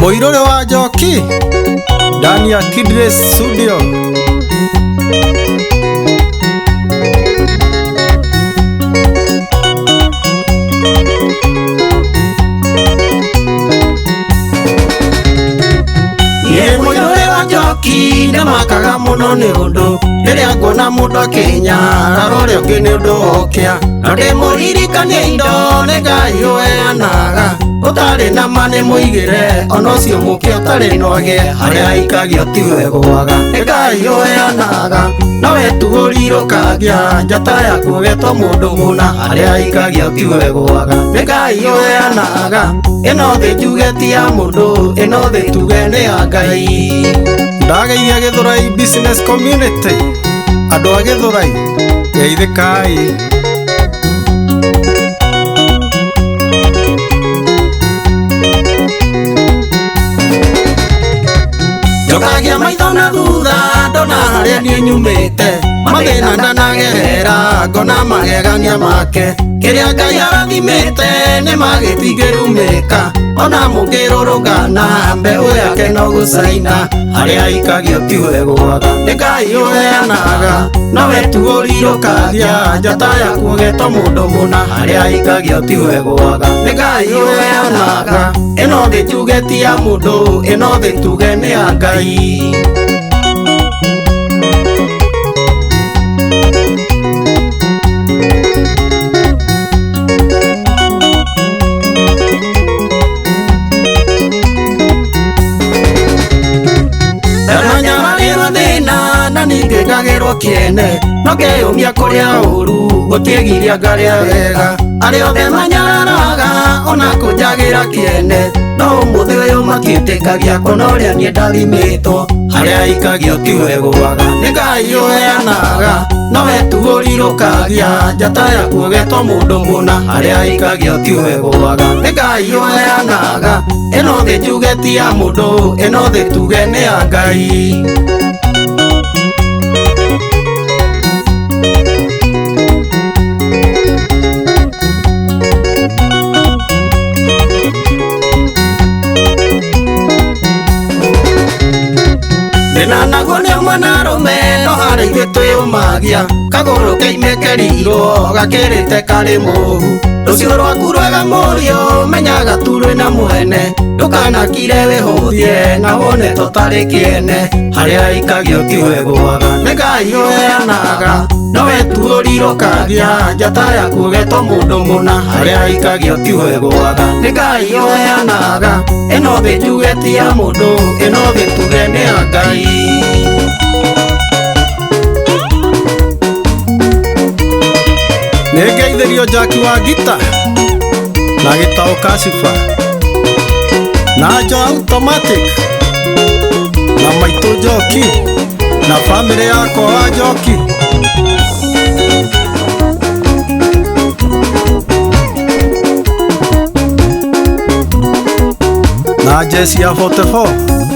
Muirore wa Njoki ndani ya Kidres Studio. Muirore wa Njoki ndamakaga muno ni undu riria nguona mundu akinya arore ungi ni undu okia na ndimuririkania indo ni Ngai uheanaga utari na mane muigire ona ucio muke utari noge haria aikagio tiwe gwaga ni Ngai uheanaga nawe tugurirũkagia njata yaku getwo mundu muna haria aikagio tiwe gwaga ni Ngai uheanaga ino thi njuge ti ya mundu ino thi tuge ni ya Ngai. Ndageithia Githurai Business Community, andu a Githurai geithikai. Njokagia maitho na thutha ndona haria niĩ nyumĩte mathĩna ndanagerera ngona magegania make kĩrĩa Ngai arathimĩte nĩ magĩtingĩrumĩka ona mũngĩrũrũngana mbeũ yake no gũcaina haria aikagio tiwe gwaga nĩ Ngai ũheanaga nowe tu ũrirũkagia njata yaku getwo mũndũ mũna haria aikagio tiwe gwaga nĩ Ngai ũheanaga ĩno thĩ tuge ti ya mũndũ ĩno thĩ tuge nĩ ya Ngai. Na ningĩ ngagĩrwo kĩene no ngeyũmia kũrĩa ũru gũtigiria ngarĩa wega arĩa othe manyararaga ona kũnjagĩra kĩene no ũmũthĩ ũyũ matiĩtĩkagia kuona ũrĩa niĩ ndathimĩtwo haria aikagio tiwe gwaga nĩ Ngai ũheanaga nowe tu ũrirũkagia njata yaku getwo mũndũ mũna haria aikagio tiwe gwaga nĩ Ngai ũheanaga ĩno thĩ njuge ti ya mũndũ ĩno thĩ tuge nĩ ya Ngai. Naguo nĩ mwanarume no harĩa ithuĩ twĩyũmagia kagũrũ keimĩkĩrirwo gakĩrĩte karĩ mũhu rũciũ rwaku rwega mũriũ menyaga tu rwĩna mwene ndũkanakire wĩhũthie na wone tũtarĩ kĩene haria aikagio tiwe gwaga nĩ Ngai ũheanaga nowe tu ũrirũkagia njata yaku getwo mũndũ mũna haria aikagio tiwe gwaga nĩ Ngai ũheanaga ĩno thĩ njuge ti ya mũndũ ĩno thĩ tuge nĩ ya Ngai. Nĩngeithĩrio Jaki wa Gita na Gĩtaũ Kashifa na Jo Automatic na Maitũ Njoki na bamĩrĩ yakwa wa Njoki. Na Jesi ya 44